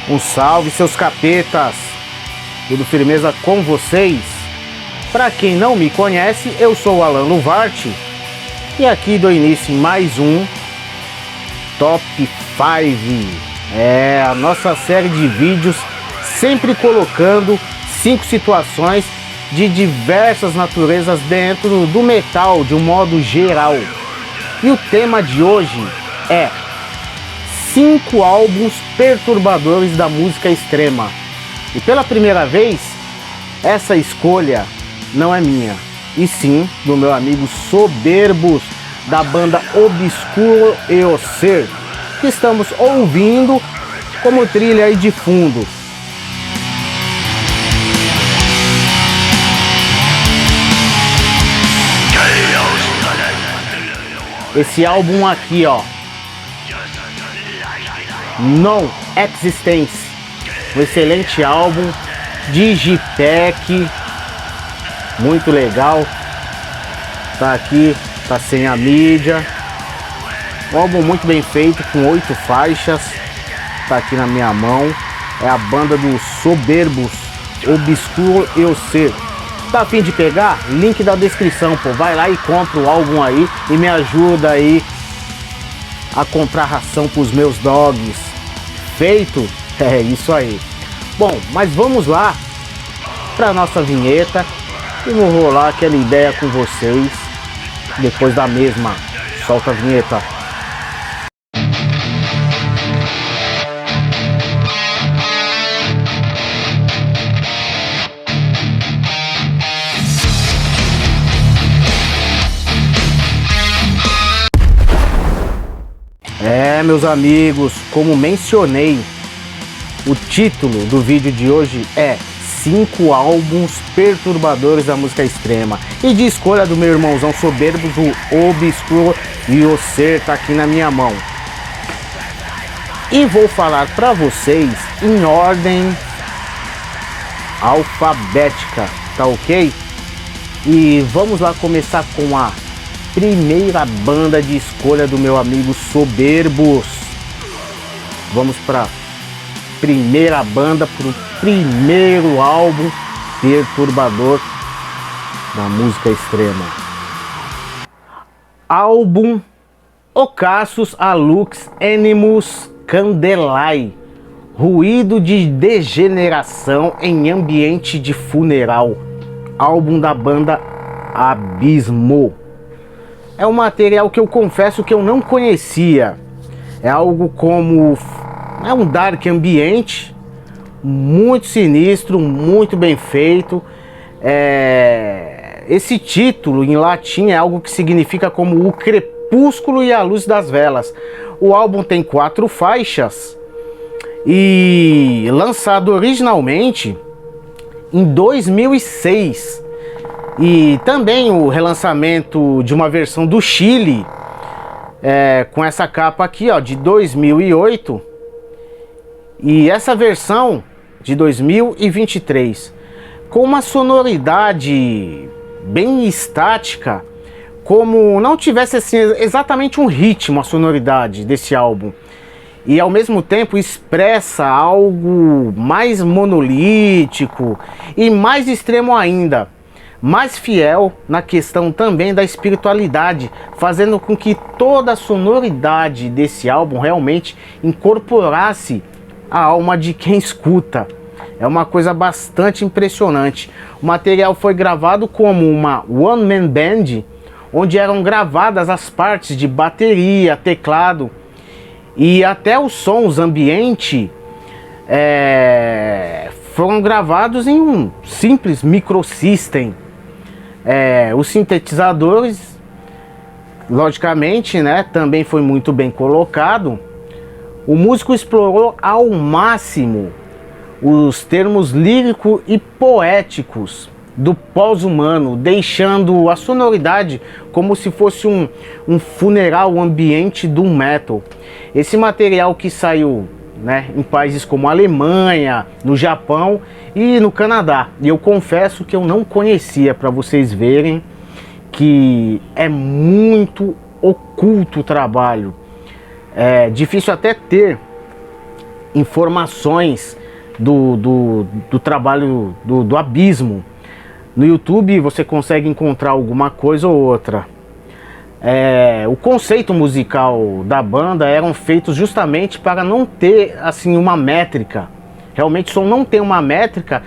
Um salve, seus capetas! Tudo firmeza com vocês? Para quem não me conhece, eu sou o Alan Luvarte e aqui dou início em mais um Top 5. É a nossa série de vídeos sempre colocando 5 situações de diversas naturezas dentro do metal de um modo geral. E o tema de hoje é 5 álbuns perturbadores da música extrema. E pela primeira vez, essa escolha não é minha, e sim do meu amigo Soberbos, da banda Obscuro Eocer, que estamos ouvindo como trilha aí de fundo. Esse álbum aqui, ó, Non Existence, um excelente álbum, Digipack, muito legal, tá aqui, tá sem a mídia, um álbum muito bem feito, com 8 faixas, tá aqui na minha mão, é a banda dos Soberbos, Obscuro Eocer. Tá a fim de pegar? Link da descrição, pô, vai lá e compra o álbum aí e me ajuda aí a comprar ração pros meus dogs. Feito? É isso aí. Bom, mas vamos lá pra nossa vinheta e vou rolar aquela ideia com vocês depois da mesma. Solta a vinheta. Meus amigos, como mencionei, o título do vídeo de hoje é 5 álbuns perturbadores da música extrema, e de escolha do meu irmãozão Soberbos, o Obscuro Eocer, tá aqui na minha mão. E vou falar para vocês em ordem alfabética, tá ok? E vamos lá começar com a primeira banda de escolha do meu amigo Soberbos. Vamos para primeira banda, pro primeiro álbum perturbador da música extrema. Álbum Ocassus Alux Animus Candelae, ruído de degeneração em ambiente de funeral. Álbum da banda Abismo. É um material que eu confesso que eu não conhecia. É algo como... é um dark ambiente, muito sinistro, muito bem feito. Esse título em latim é algo que significa como o crepúsculo e a luz das velas. O álbum tem 4 faixas e lançado originalmente em 2006. E também o relançamento de uma versão do Chile, com essa capa aqui, ó, de 2008. E essa versão de 2023, com uma sonoridade bem estática, como não tivesse assim exatamente um ritmo a sonoridade desse álbum. E ao mesmo tempo expressa algo mais monolítico e mais extremo ainda. Mais fiel na questão também da espiritualidade, fazendo com que toda a sonoridade desse álbum realmente incorporasse a alma de quem escuta. É uma coisa bastante impressionante. O material foi gravado como uma one man band, onde eram gravadas as partes de bateria, teclado e até os sons ambiente foram gravados em um simples microsystem. Os sintetizadores, logicamente, né, também foi muito bem colocado. O músico explorou ao máximo os termos lírico e poéticos do pós-humano, deixando a sonoridade como se fosse um funeral ambiente do metal. Esse material que saiu, né, em países como a Alemanha, no Japão e no Canadá. E eu confesso que eu não conhecia, para vocês verem que é muito oculto o trabalho. É difícil até ter informações do trabalho do Abismo. No YouTube você consegue encontrar alguma coisa ou outra. O conceito musical da banda eram feitos justamente para não ter assim uma métrica. Realmente o som não tem uma métrica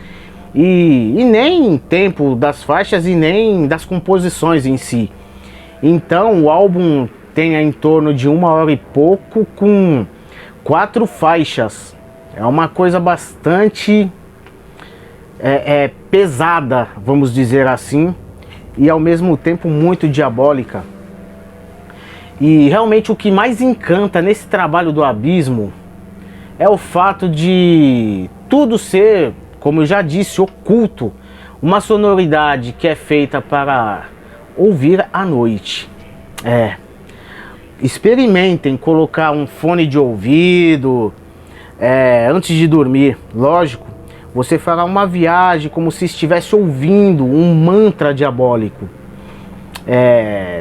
e nem tempo das faixas e nem das composições em si. Então o álbum tem em torno de 1 hora e pouco com 4 faixas. É uma coisa bastante pesada, vamos dizer assim, e ao mesmo tempo muito diabólica. E realmente o que mais encanta nesse trabalho do Abismo é o fato de tudo ser, como eu já disse, oculto. Uma sonoridade que é feita para ouvir à noite. Experimentem colocar um fone de ouvido antes de dormir. Lógico, você fará uma viagem como se estivesse ouvindo um mantra diabólico.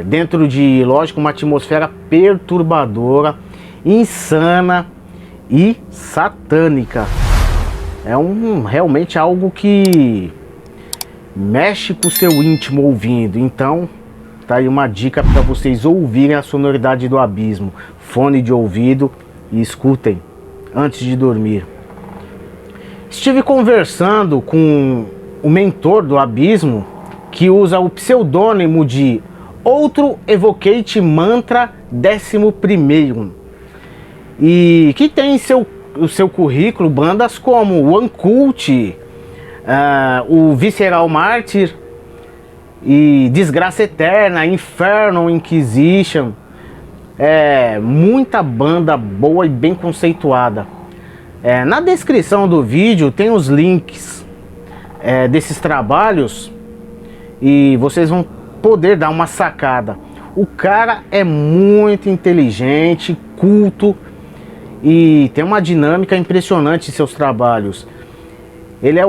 Dentro de, lógico, uma atmosfera perturbadora, insana e satânica. Realmente algo que mexe com o seu íntimo ouvindo. Então tá aí uma dica para vocês ouvirem a sonoridade do Abismo. Fone de ouvido e escutem antes de dormir. Estive conversando com o mentor do Abismo, que usa o pseudônimo de Outro Evocate Mantra 11º, e que tem o seu currículo bandas como o Occult, o Visceral Martyr e Desgraça Eterna, Inferno Inquisition. Muita banda boa e bem conceituada. Na descrição do vídeo tem os links desses trabalhos e vocês vão poder dar uma sacada. O cara é muito inteligente, culto e tem uma dinâmica impressionante em seus trabalhos. Ele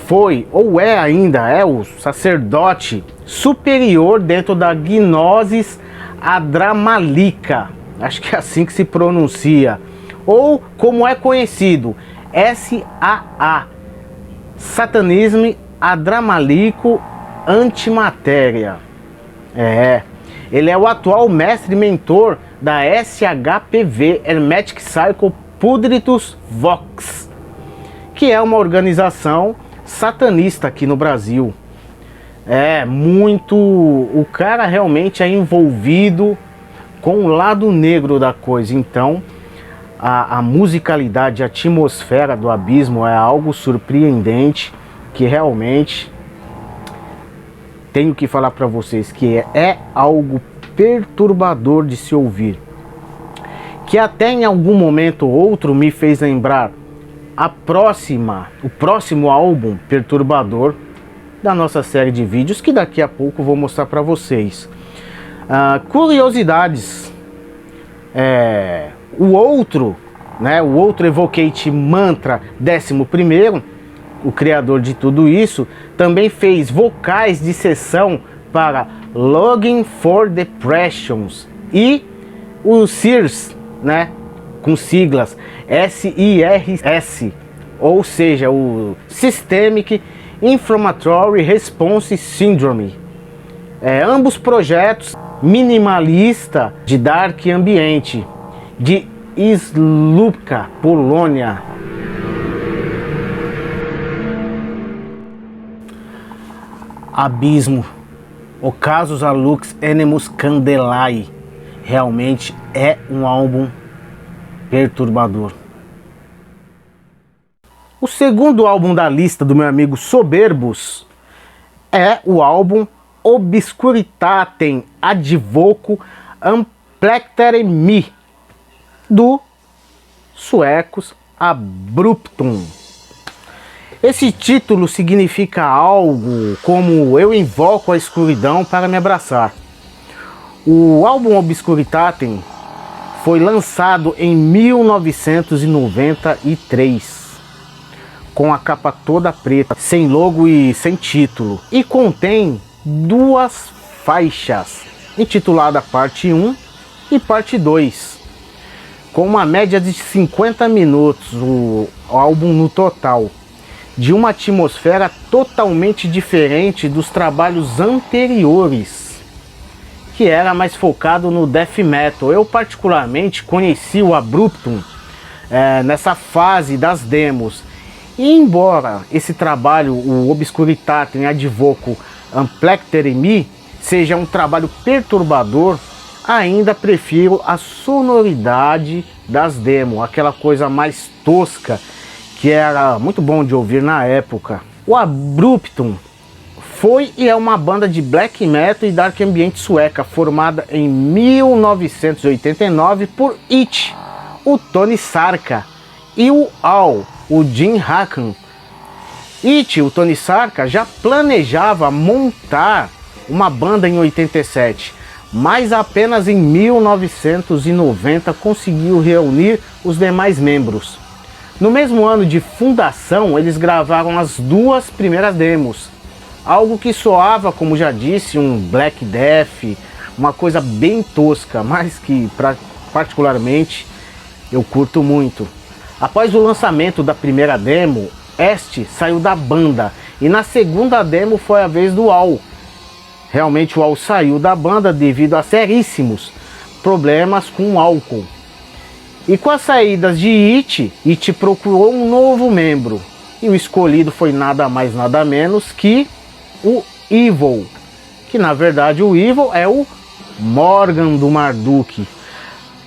foi ou ainda o sacerdote superior dentro da Gnosis Adramalika, acho que é assim que se pronuncia, ou como é conhecido, SAA, Satanismo Adramalico Antimatéria. Ele é o atual mestre e mentor da SHPV, Hermetic Cycle Pudritus Vox, que é uma organização satanista aqui no Brasil. O cara realmente é envolvido com o lado negro da coisa. Então a musicalidade, a atmosfera do Abismo é algo surpreendente, que realmente tenho que falar para vocês que é algo perturbador de se ouvir, que até em algum momento ou outro me fez lembrar o próximo álbum perturbador da nossa série de vídeos, que daqui a pouco vou mostrar para vocês. Curiosidades: o outro Evocate Mantra 11º, o criador de tudo isso, também fez vocais de sessão para Longing for Depressions e o SIRS, com siglas SIRS, ou seja, o Systemic Inflammatory Response Syndrome. Ambos projetos minimalista de dark ambiente, de Słupca, Polônia. Abismo, O Casus a Lux Animus Candelae, realmente é um álbum perturbador. O segundo álbum da lista do meu amigo Soberbos é o álbum Obscuritatem Advoco Amplectere do suecos Abruptum. Esse título significa algo como eu invoco a escuridão para me abraçar. O álbum Obscuritatem foi lançado em 1993, com a capa toda preta, sem logo e sem título, e contém 2 faixas, intitulada Parte 1 e Parte 2, com uma média de 50 minutos, o álbum no total, de uma atmosfera totalmente diferente dos trabalhos anteriores, que era mais focado no death metal. Eu particularmente conheci o Abruptum nessa fase das demos, e embora esse trabalho, o Obscuritatem Advoco Amplecteremi, seja um trabalho perturbador, ainda prefiro a sonoridade das demos, aquela coisa mais tosca que era muito bom de ouvir na época. O Abruptum foi e é uma banda de black metal e dark ambient sueca, formada em 1989 por It, o Tony Sarka, e o Al, o Jim Hakan. It, o Tony Sarka, já planejava montar uma banda em 87, mas apenas em 1990 conseguiu reunir os demais membros. No mesmo ano de fundação, eles gravaram as 2 primeiras demos, algo que soava, como já disse, um black death, uma coisa bem tosca, mas que particularmente eu curto muito. Após o lançamento da primeira demo, Este saiu da banda, e na segunda demo foi a vez do Al. Realmente o Al saiu da banda devido a seríssimos problemas com o álcool. E com as saídas de It procurou um novo membro, e o escolhido foi nada mais nada menos que o Evil, que na verdade o Evil é o Morgan do Marduk.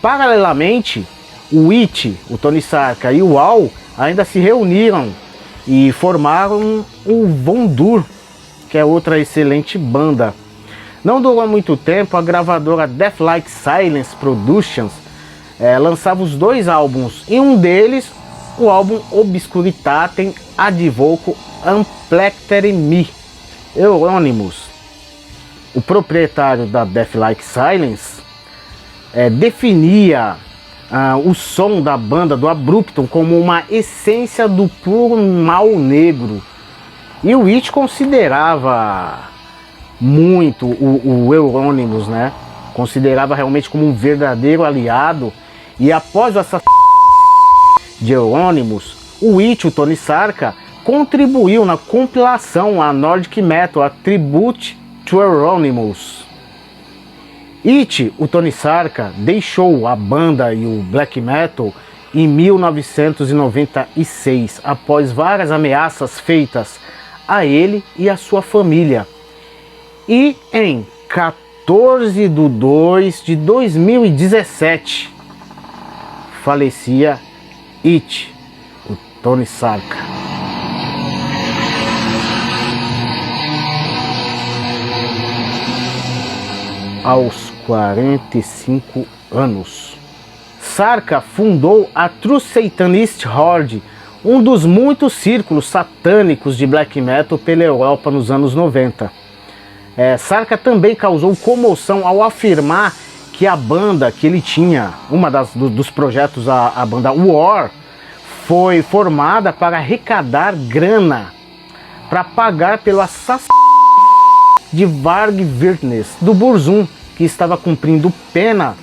Paralelamente, o It, o Tony Sarka e o Al ainda se reuniram e formaram o Vondur, que é outra excelente banda. Não durou muito tempo, a gravadora Deathlike Silence Productions lançava os 2 álbuns, e um deles, o álbum Obscuritatem Advoco Amplecteremi. Euronymous, o proprietário da Deathlike Silence, definia o som da banda do Abruptum como uma essência do puro mal negro, e o It considerava muito o Euronymous, né? Considerava realmente como um verdadeiro aliado. E após o assassinato de Euronymous, o It, o Tony Sarka, contribuiu na compilação a Nordic Metal, a Tribute to Euronymous. It, o Tony Sarka, deixou a banda e o black metal em 1996, após várias ameaças feitas a ele e a sua família. E em 14 de 2 de 2017, falecia It, o Tony Sarka. Aos 45 anos. Sarka fundou a True Satanist Horde, um dos muitos círculos satânicos de black metal pela Europa nos anos 90. Sarka também causou comoção ao afirmar que a banda que ele tinha, dos projetos, a banda War, foi formada para arrecadar grana para pagar pelo assassinato de Varg Vikernes, do Burzum, que estava cumprindo pena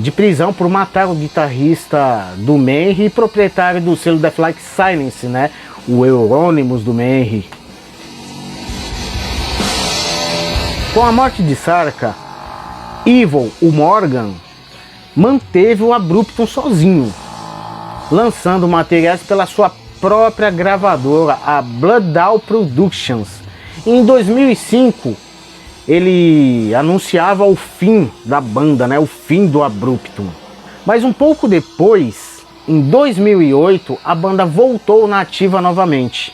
de prisão por matar o guitarrista do Mayhem e proprietário do selo Deathlike Silence, né, o Euronymous do Mayhem. Com a morte de Sarka, Evil, o Morgan, manteve o Abruptum sozinho, lançando materiais pela sua própria gravadora, a Blooddown Productions. Em 2005, ele anunciava o fim da banda, né, o fim do Abruptum. Mas um pouco depois, em 2008, a banda voltou na ativa novamente.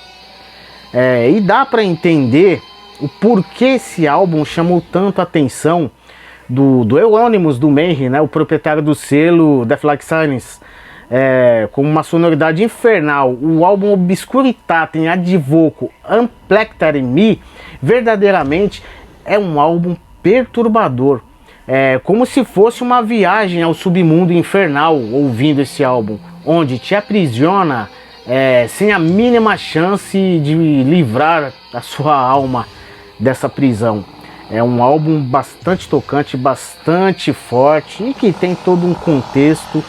E dá para entender o porquê esse álbum chamou tanto a atenção do Euronymous do Mayhem, né, o proprietário do selo Deathlike Silence, com uma sonoridade infernal. O álbum Obscuritatem Advoco Amplecteremi verdadeiramente é um álbum perturbador, como se fosse uma viagem ao submundo infernal ouvindo esse álbum, onde te aprisiona sem a mínima chance de livrar a sua alma dessa prisão. É um álbum bastante tocante, bastante forte e que tem todo um contexto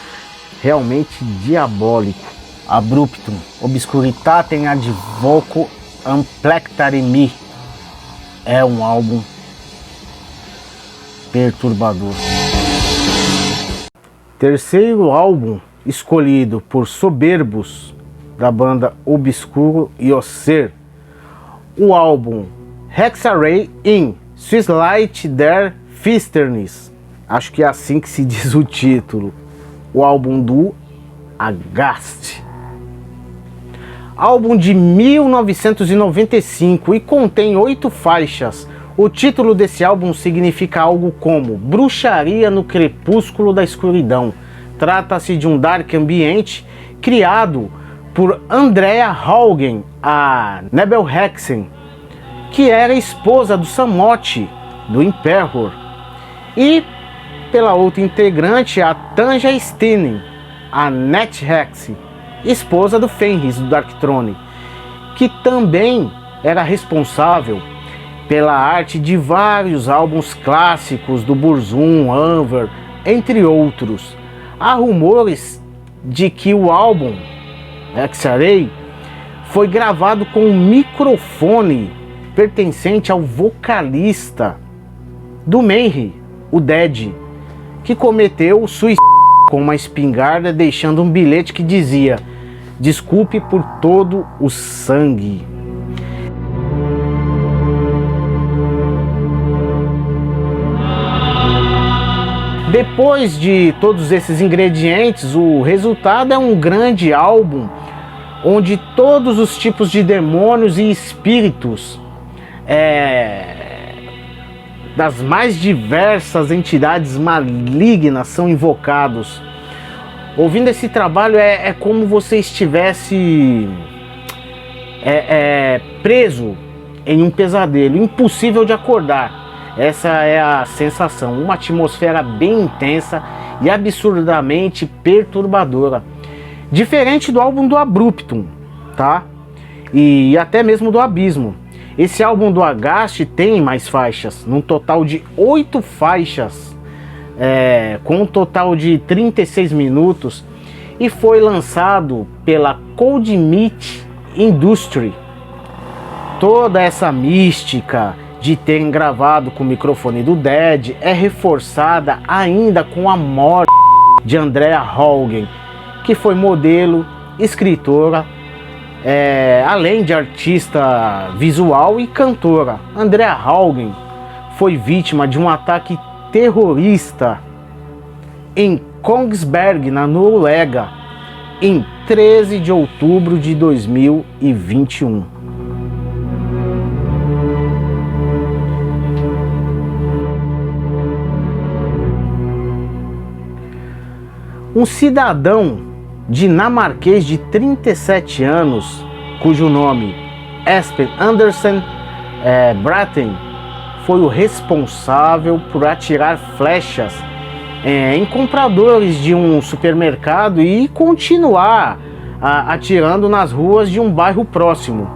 realmente diabólico. Abruptum, obscuritatem ad voco amplectare mi. É um álbum perturbador. Terceiro álbum escolhido por Soberbos, da banda Obscuro e Osser, o álbum Hexarei in Swisslight der Finsternis. Acho que é assim que se diz o título. O álbum do Agast. Álbum de 1995 e contém 8 faixas. O título desse álbum significa algo como Bruxaria no Crepúsculo da Escuridão. Trata-se de um dark ambiente criado por Andrea Haugen, a Nebelhexen, que era esposa do Samote, do Imperor, e pela outra integrante, a Tanja Steinen, a Nethex, esposa do Fenris, do Darkthrone, que também era responsável pela arte de vários álbuns clássicos do Burzum, Anvor, entre outros. Há rumores de que o álbum Hexarei foi gravado com um microfone pertencente ao vocalista do Mayhem, o Dead, que cometeu suicídio com uma espingarda, deixando um bilhete que dizia: desculpe por todo o sangue. Depois de todos esses ingredientes, o resultado é um grande álbum onde todos os tipos de demônios e espíritos das mais diversas entidades malignas são invocados. Ouvindo esse trabalho é como você estivesse preso em um pesadelo, impossível de acordar. Essa é a sensação, uma atmosfera bem intensa e absurdamente perturbadora. Diferente do álbum do Abruptum, tá? E até mesmo do Abismo. Esse álbum do Agast tem mais faixas, num total de 8 faixas, com um total de 36 minutos, e foi lançado pela Cold Meat Industry. Toda essa mística de terem gravado com o microfone do Dead é reforçada ainda com a morte de Andrea Haugen, que foi modelo, escritora, além de artista visual e cantora. Andrea Haugen foi vítima de um ataque terrorista em Kongsberg, na Noruega, em 13 de outubro de 2021. Um cidadão dinamarquês de 37 anos, cujo nome Espen Andersen Bratten, foi o responsável por atirar flechas em compradores de um supermercado e continuar atirando nas ruas de um bairro próximo.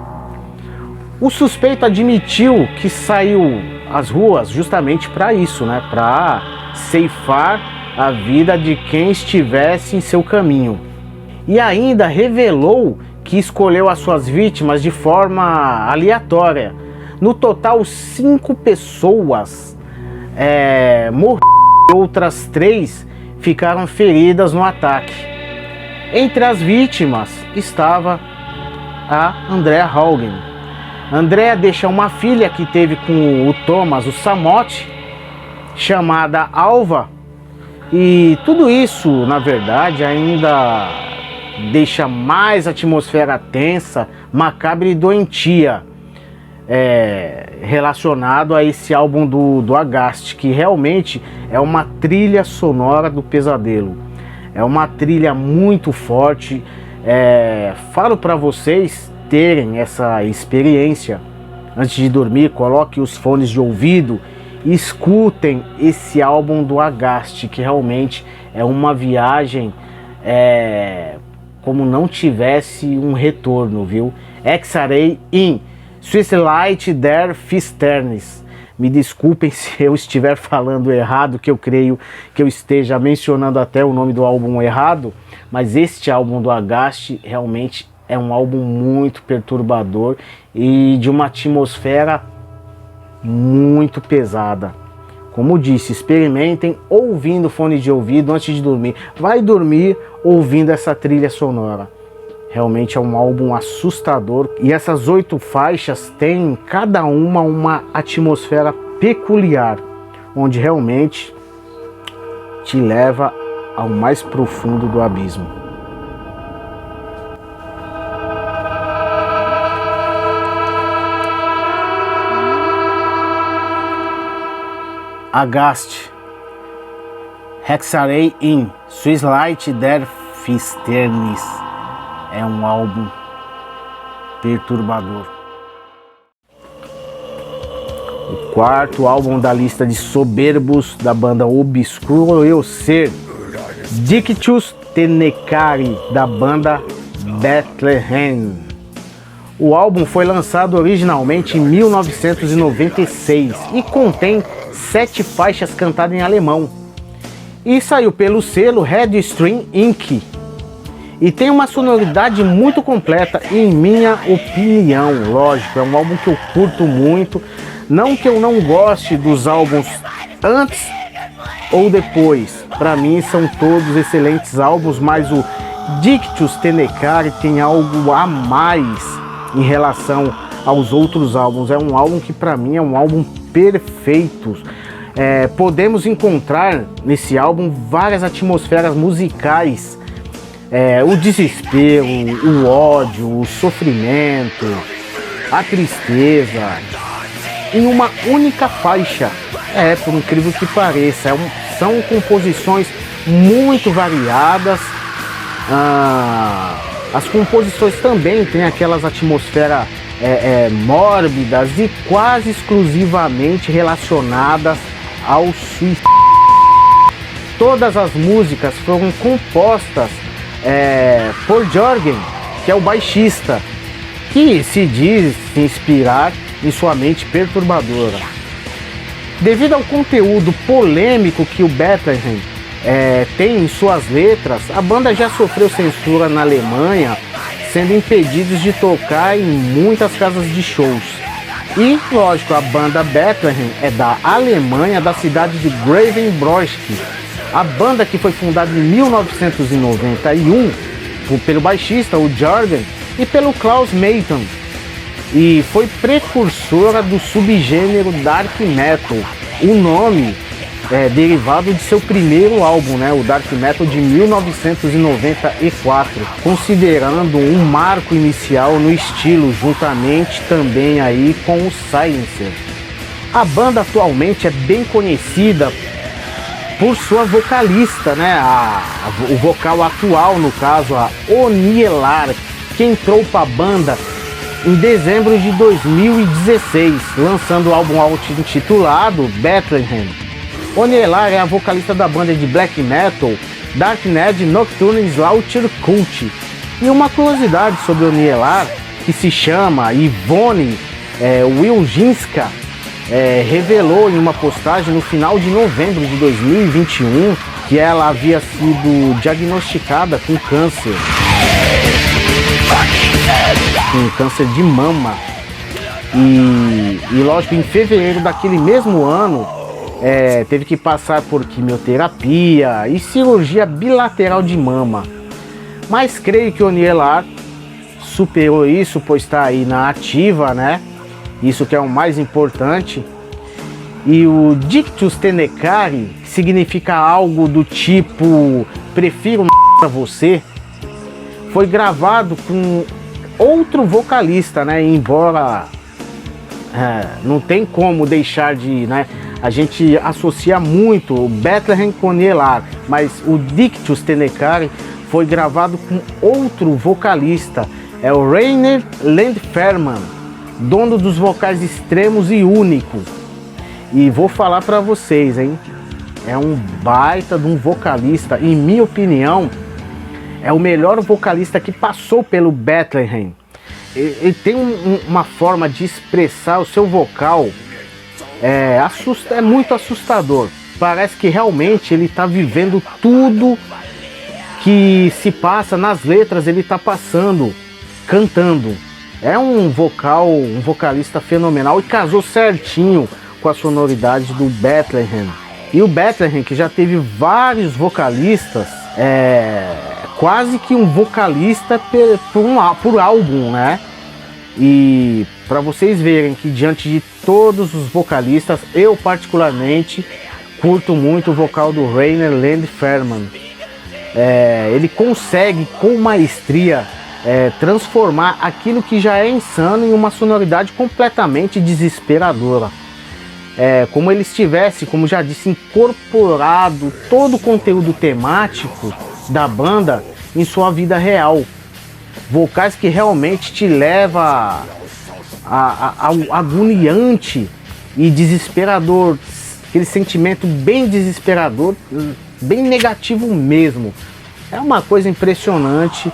O suspeito admitiu que saiu às ruas justamente para isso, né? Para ceifar a vida de quem estivesse em seu caminho. E ainda revelou que escolheu as suas vítimas de forma aleatória. No total, 5 pessoas morreram e outras 3 ficaram feridas no ataque. Entre as vítimas estava a Andrea Haugen. Andrea deixa uma filha que teve com o Thomas, o Samote, chamada Alva. E tudo isso, na verdade, ainda deixa mais a atmosfera tensa, macabra e doentia relacionado a esse álbum do Agast, que realmente é uma trilha sonora do pesadelo. É uma trilha muito forte. Falo para vocês terem essa experiência antes de dormir. Coloque os fones de ouvido e escutem esse álbum do Agast, que realmente é uma viagem como não tivesse um retorno, viu? Hexarei in Swisslight der Finsternis. Me desculpem se eu estiver falando errado, que eu creio que eu esteja mencionando até o nome do álbum errado, mas este álbum do Agast realmente é um álbum muito perturbador e de uma atmosfera muito pesada. Como disse, experimentem ouvindo fone de ouvido antes de dormir. Vai dormir ouvindo essa trilha sonora. Realmente é um álbum assustador. E essas 8 faixas têm cada uma atmosfera peculiar, onde realmente te leva ao mais profundo do abismo. Agast, Hexarei in Swisslight der Finsternis. É um álbum perturbador. O 4º álbum da lista de soberbos da banda Obscuro Eu Ser, Dictus Tenecari, da banda Bethlehem. O álbum foi lançado originalmente em 1996 e contém 7 faixas cantadas em alemão. E saiu pelo selo Red String Inc. E tem uma sonoridade muito completa, em minha opinião. Lógico, é um álbum que eu curto muito. Não que eu não goste dos álbuns antes ou depois. Para mim são todos excelentes álbuns, mas o Dictus Tenecari tem algo a mais em relação aos outros álbuns. É um álbum que para mim é um álbum perfeito. Podemos encontrar nesse álbum várias atmosferas musicais. O desespero, o ódio, o sofrimento, a tristeza, em uma única faixa. Por incrível que pareça, são composições muito variadas. As composições também têm aquelas atmosferas mórbidas e quase exclusivamente relacionadas ao suicídio. Todas as músicas foram compostas por Jörgen, que é o baixista, que se diz se inspirar em sua mente perturbadora. Devido ao conteúdo polêmico que o Bethlehem tem em suas letras, a banda já sofreu censura na Alemanha, sendo impedidos de tocar em muitas casas de shows. E, lógico, a banda Bethlehem é da Alemanha, da cidade de Grevenbroich. A banda, que foi fundada em 1991 pelo baixista, o Jörgen, e pelo Klaus Mayton, e foi precursora do subgênero Dark Metal. O nome é derivado de seu primeiro álbum, o Dark Metal de 1994, considerando um marco inicial no estilo, juntamente também aí com o Silencer. A banda atualmente é bem conhecida por sua vocalista, o vocal atual, no caso, a Onielar, que entrou para a banda em dezembro de 2016, lançando o álbum intitulado Bethlehem. Onielar é a vocalista da banda de black metal Darknet Nocturne Slaughter Cult. E uma curiosidade sobre Onielar, que se chama Ivone Wilczynska, revelou em uma postagem no final de novembro de 2021 que ela havia sido diagnosticada com câncer de mama. E lógico, em fevereiro daquele mesmo ano, teve que passar por quimioterapia e cirurgia bilateral de mama. Mas creio que o Onielar superou isso, pois está aí na ativa, Isso que é o mais importante. E o Dictus Tenecari, que significa algo do tipo prefiro pra você, foi gravado com outro vocalista, Embora não tem como deixar de, a gente associa muito o Bethlehem com Onielar, mas o Dictus Tenecari foi gravado com outro vocalista, é o Rainer Landferman, dono dos vocais extremos e único. E vou falar pra vocês, é um baita de um vocalista. Em minha opinião, é o melhor vocalista que passou pelo Bethlehem. Ele tem uma forma de expressar o seu vocal é muito assustador. Parece que realmente ele está vivendo tudo que se passa nas letras, ele está passando, cantando. É um vocalista fenomenal e casou certinho com a sonoridade do Bethlehem. E o Bethlehem, que já teve vários vocalistas, quase que um vocalista por álbum, né? E para vocês verem que diante de todos os vocalistas, eu particularmente curto muito o vocal do Rainer Landferman. Ele consegue com maestria transformar aquilo que já é insano em uma sonoridade completamente desesperadora. Como ele estivesse, como já disse, incorporado todo o conteúdo temático da banda em sua vida real. Vocais que realmente te leva ao agoniante e desesperador, aquele sentimento bem desesperador, bem negativo mesmo. É uma coisa impressionante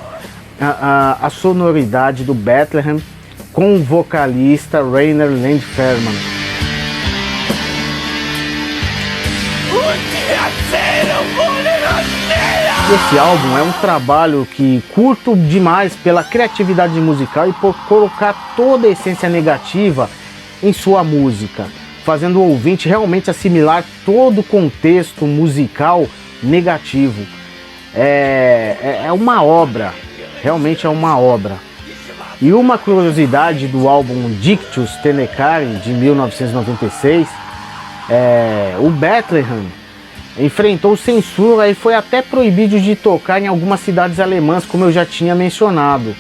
a sonoridade do Bethlehem com o vocalista Rainer Landferman. Esse álbum é um trabalho que curto demais pela criatividade musical e por colocar toda a essência negativa em sua música, fazendo o ouvinte realmente assimilar todo o contexto musical negativo. É uma obra, realmente é uma obra. E uma curiosidade do álbum Dictius Tenecari de 1996, o Bethlehem enfrentou censura e foi até proibido de tocar em algumas cidades alemãs, como eu já tinha mencionado.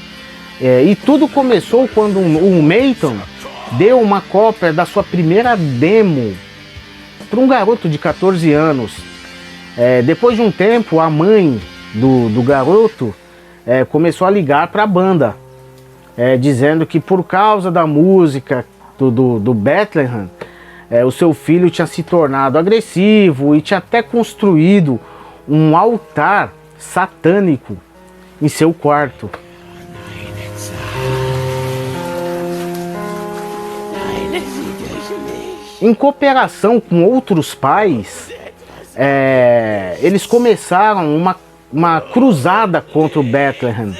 E tudo começou quando o Mayton deu uma cópia da sua primeira demo para um garoto de 14 anos. Depois de um tempo, a mãe do garoto começou a ligar para a banda, dizendo que por causa da música do Bethlehem, o seu filho tinha se tornado agressivo e tinha até construído um altar satânico em seu quarto. Em cooperação com outros pais, eles começaram uma cruzada contra o Bethlehem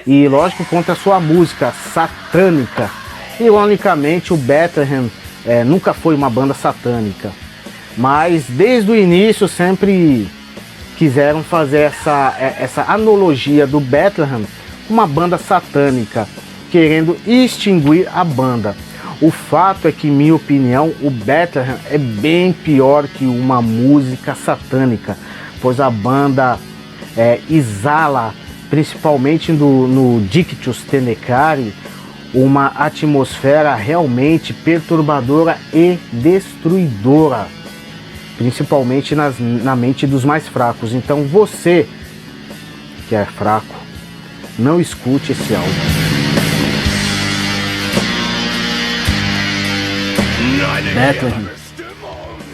e, lógico, contra a sua música satânica. Ironicamente, o Bethlehem nunca foi uma banda satânica, mas desde o início sempre quiseram fazer essa analogia do Bethlehem com uma banda satânica, querendo extinguir a banda. O fato é que, em minha opinião, o Bethlehem é bem pior que uma música satânica, pois a banda exala, principalmente no Dictius Tenecari, uma atmosfera realmente perturbadora e destruidora, principalmente na mente dos mais fracos. Então você que é fraco, não escute esse álbum. Bethlehem,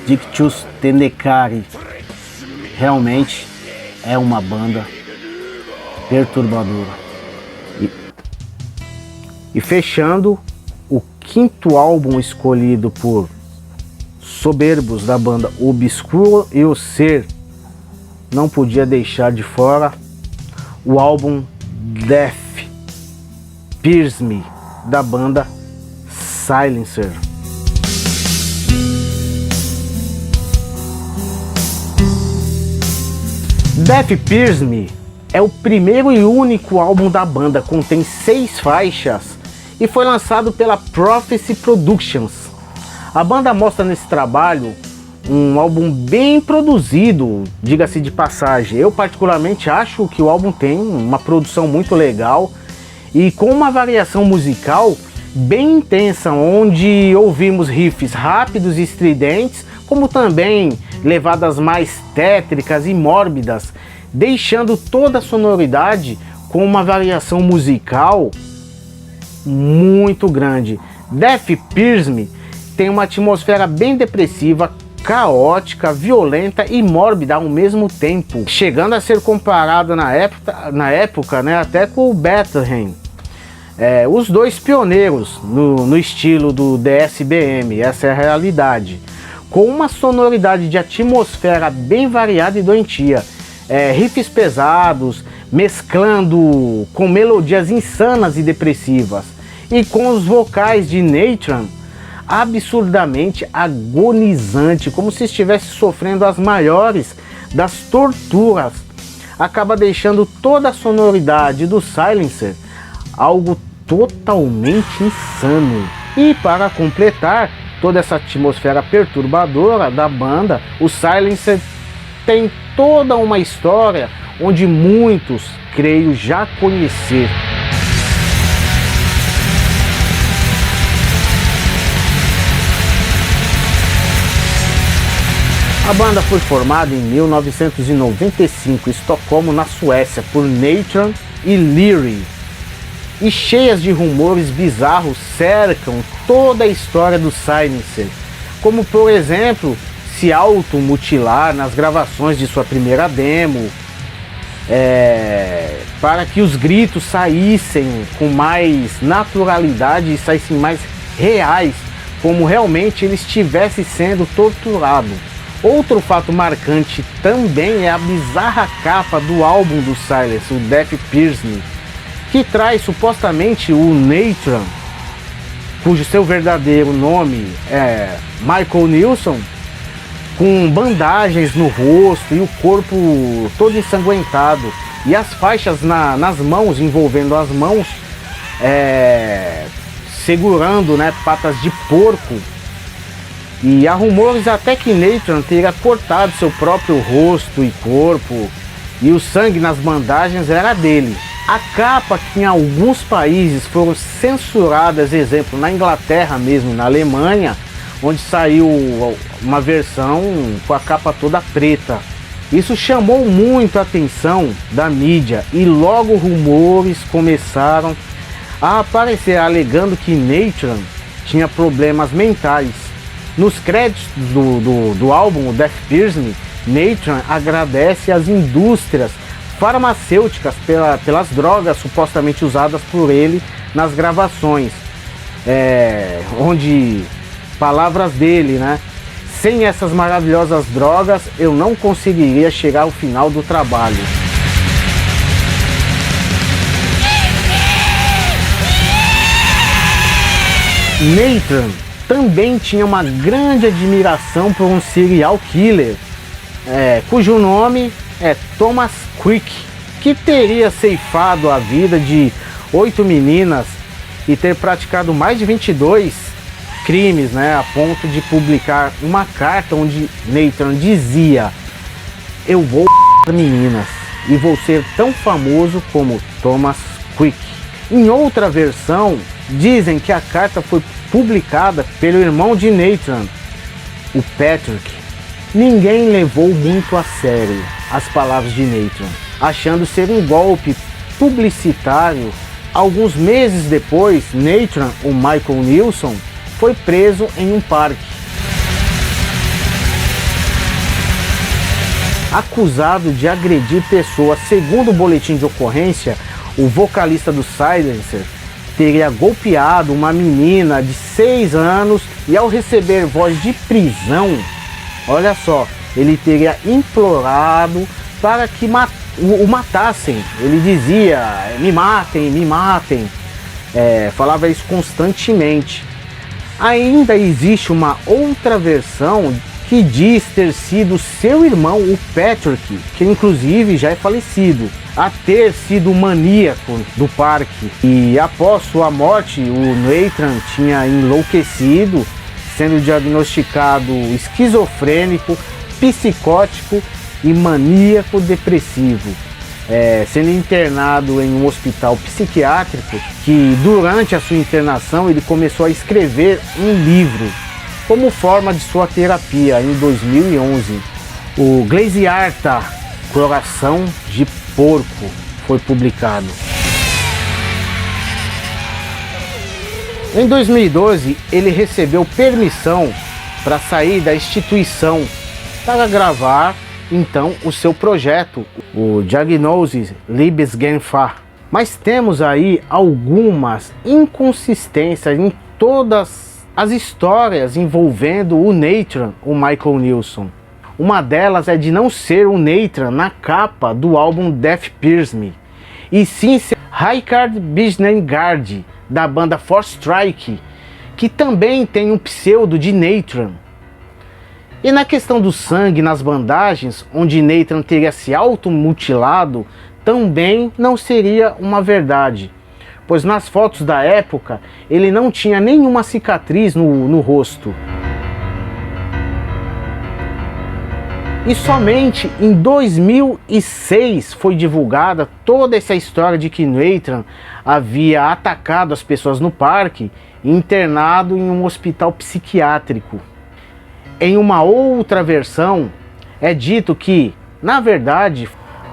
Dictius Tenecari, realmente é uma banda perturbadora. E fechando, o quinto álbum escolhido por soberbos da banda Obscuro e o Ser, não podia deixar de fora o álbum Death Pierce Me, da banda Silencer. Death Pierce Me é o primeiro e único álbum da banda, contém 6 faixas e foi lançado pela Prophecy Productions. A banda mostra nesse trabalho um álbum bem produzido, diga-se de passagem. Eu particularmente acho que o álbum tem uma produção muito legal e com uma variação musical bem intensa, onde ouvimos riffs rápidos e estridentes, como também levadas mais tétricas e mórbidas, deixando toda a sonoridade com uma variação musical muito grande. Death Pierce Me tem uma atmosfera bem depressiva, caótica, violenta e mórbida ao mesmo tempo, chegando a ser comparada na época, né, até com o Bethlehem. Os dois pioneiros no estilo do DSBM, essa é a realidade, com uma sonoridade de atmosfera bem variada e doentia, riffs pesados, mesclando com melodias insanas e depressivas, e com os vocais de Nathan absurdamente agonizante, como se estivesse sofrendo as maiores das torturas, acaba deixando toda a sonoridade do Silencer algo totalmente insano. E para completar toda essa atmosfera perturbadora da banda, o Silencer tem toda uma história onde muitos, creio, já conhecer. A banda foi formada em 1995 em Estocolmo, na Suécia, por Nathan e Leary, e cheias de rumores bizarros cercam toda a história do Silencer, como por exemplo se automutilar nas gravações de sua primeira demo, para que os gritos saíssem com mais naturalidade e saíssem mais reais, como realmente ele estivesse sendo torturado. Outro fato marcante também é a bizarra capa do álbum do Silencer, o Death Piercing, que traz supostamente o Nathan, cujo seu verdadeiro nome é Michael Nilsson, com bandagens no rosto e o corpo todo ensanguentado, e as faixas nas mãos, envolvendo as mãos, segurando, patas de porco. E há rumores até que Nathan teria cortado seu próprio rosto e corpo, e o sangue nas bandagens era dele. A capa, que em alguns países foram censuradas, exemplo na Inglaterra mesmo, na Alemanha, onde saiu uma versão com a capa toda preta. Isso chamou muito a atenção da mídia e logo rumores começaram a aparecer alegando que Nathan tinha problemas mentais. Nos créditos do álbum, o Death Piercing, Nathan agradece às indústrias farmacêuticas pelas drogas supostamente usadas por ele nas gravações, onde, palavras dele, sem essas maravilhosas drogas eu não conseguiria chegar ao final do trabalho. Nathan também tinha uma grande admiração por um serial killer, cujo nome é Thomas Quick, que teria ceifado a vida de 8 meninas e ter praticado mais de 22 crimes, a ponto de publicar uma carta onde Nathan dizia: eu vou meninas e vou ser tão famoso como Thomas Quick. Em outra versão, dizem que a carta foi publicada pelo irmão de Nathan, o Patrick. Ninguém levou muito a sério as palavras de Nathan, achando ser um golpe publicitário. Alguns meses depois, Nathan, o Michael Nilsson, foi preso em um parque, acusado de agredir pessoas. Segundo o boletim de ocorrência, o vocalista do Silencer teria golpeado uma menina de 6 anos e, ao receber voz de prisão, olha só, ele teria implorado para que o matassem. Ele dizia: me matem, me matem. Falava isso constantemente. Ainda existe uma outra versão que diz ter sido seu irmão, o Patrick, que inclusive já é falecido, a ter sido o maníaco do parque. E após sua morte, o Nathan tinha enlouquecido, sendo diagnosticado esquizofrênico, psicótico e maníaco depressivo, sendo internado em um hospital psiquiátrico, que durante a sua internação ele começou a escrever um livro como forma de sua terapia. Em 2011, o Glaziarta, Coração de Porco, foi publicado. Em 2012, ele recebeu permissão para sair da instituição para gravar então o seu projeto, o Diagnose Liebesgefahr, Mas temos aí algumas inconsistências em todas as histórias envolvendo o Nathan, o Michael Nilsson. Uma delas é de não ser o Nathan na capa do álbum Death Pierce Me, e sim ser Richard Bisnengard, da banda Four Strike, que também tem um pseudo de Nathan. E na questão do sangue nas bandagens, onde Nathan teria se automutilado, também não seria uma verdade, pois nas fotos da época ele não tinha nenhuma cicatriz no rosto. E somente em 2006 foi divulgada toda essa história de que Nathan havia atacado as pessoas no parque e internado em um hospital psiquiátrico. Em uma outra versão, é dito que, na verdade,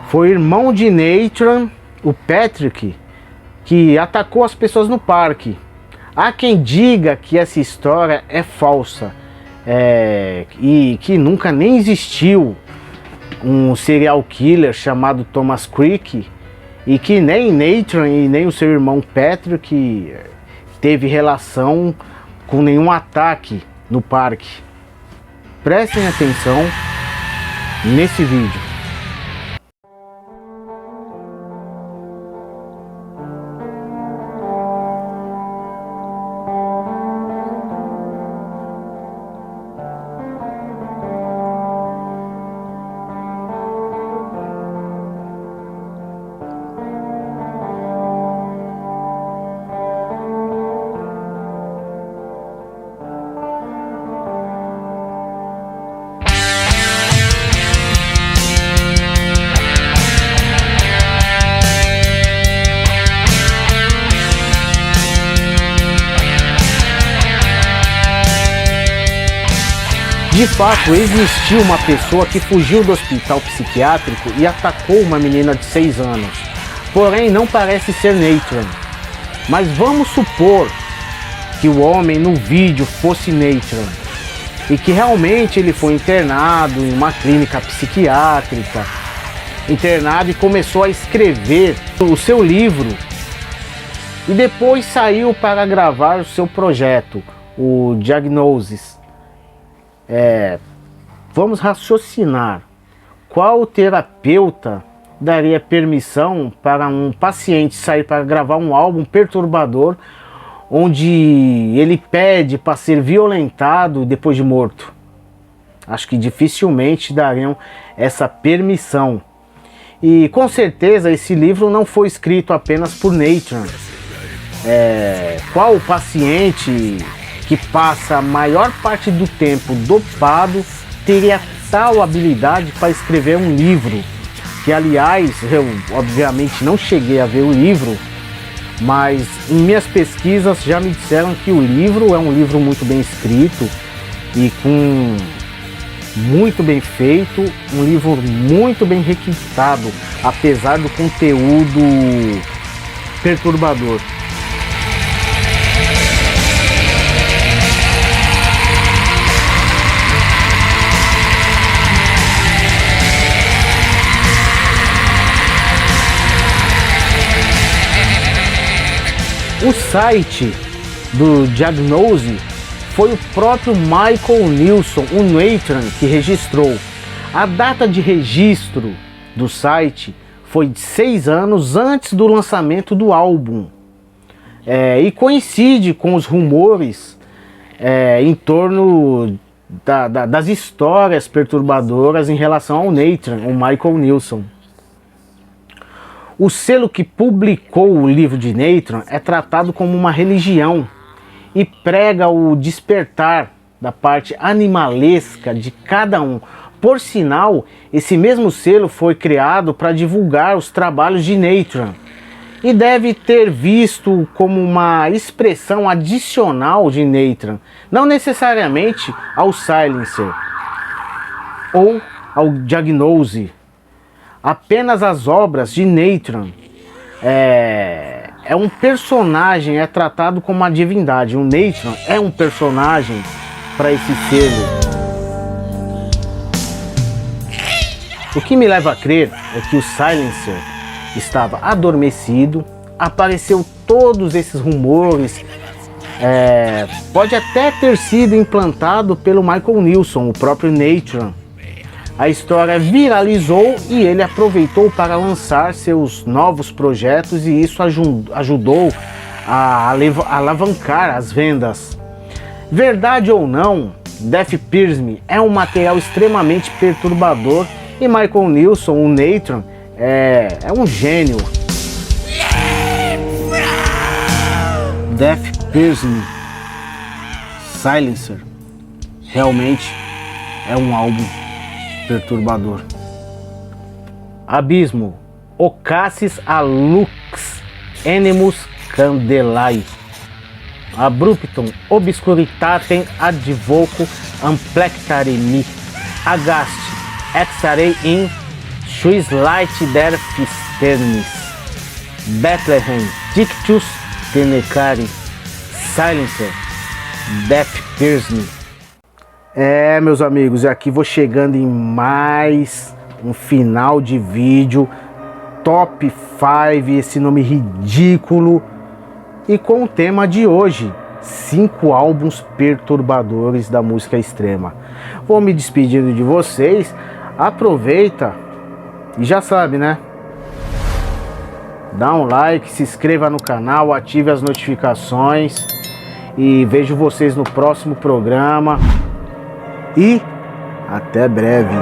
foi o irmão de Nathan, o Patrick, que atacou as pessoas no parque. Há quem diga que essa história é falsa, e que nunca nem existiu um serial killer chamado Thomas Creek, e que nem Nathan e nem o seu irmão Patrick teve relação com nenhum ataque no parque. Prestem atenção nesse vídeo. De fato, existiu uma pessoa que fugiu do hospital psiquiátrico e atacou uma menina de 6 anos. Porém, não parece ser Nathan. Mas vamos supor que o homem no vídeo fosse Nathan e que realmente ele foi internado em uma clínica psiquiátrica, internado, e começou a escrever o seu livro. E depois saiu para gravar o seu projeto, o Diagnosis. Vamos raciocinar. Qual terapeuta daria permissão para um paciente sair para gravar um álbum perturbador, onde ele pede para ser violentado depois de morto? Acho que dificilmente dariam essa permissão. E com certeza esse livro não foi escrito apenas por Nathan. Qual paciente que passa a maior parte do tempo dopado teria tal habilidade para escrever um livro? Que, aliás, eu obviamente não cheguei a ver o livro, mas em minhas pesquisas já me disseram que o livro é um livro muito bem escrito e muito bem feito, um livro muito bem requintado, apesar do conteúdo perturbador. O site do Diagnose foi o próprio Michael Nilsson, o Nathan, que registrou. A data de registro do site foi de 6 anos antes do lançamento do álbum. E coincide com os rumores em torno das histórias perturbadoras em relação ao Nathan, o Michael Nilsson. O selo que publicou o livro de Nathan é tratado como uma religião e prega o despertar da parte animalesca de cada um. Por sinal, esse mesmo selo foi criado para divulgar os trabalhos de Nathan e deve ter visto como uma expressão adicional de Nathan, não necessariamente ao Silencer ou ao Diagnose. Apenas as obras de Nathan. É um personagem, é tratado como uma divindade. O Nathan é um personagem para esse selo. O que me leva a crer é que o Silencer estava adormecido. Apareceu todos esses rumores. Pode até ter sido implantado pelo Michael Nilsson, o próprio Nathan. A história viralizou e ele aproveitou para lançar seus novos projetos, e isso ajudou a alavancar as vendas. Verdade ou não, Death Pierce Me é um material extremamente perturbador, e Michael Nilsson, o Nathan, é um gênio. Death Pierce Me Silencer realmente é um álbum perturbador. Abismo, Ocassis a Lux Animus Candelae, Abruptum Obscuritatem Advoco Amplectare Mi, Agast Exarei in Suis Light der Fisternis, Bethlehem Dictus Tenecari, Silencer, Death Pierce Me. Meus amigos, aqui vou chegando em mais um final de vídeo, Top 5, esse nome ridículo, e com o tema de hoje, 5 álbuns perturbadores da música extrema. Vou me despedindo de vocês, aproveita e já sabe, né? Dá um like, se inscreva no canal, ative as notificações e vejo vocês no próximo programa. E até breve.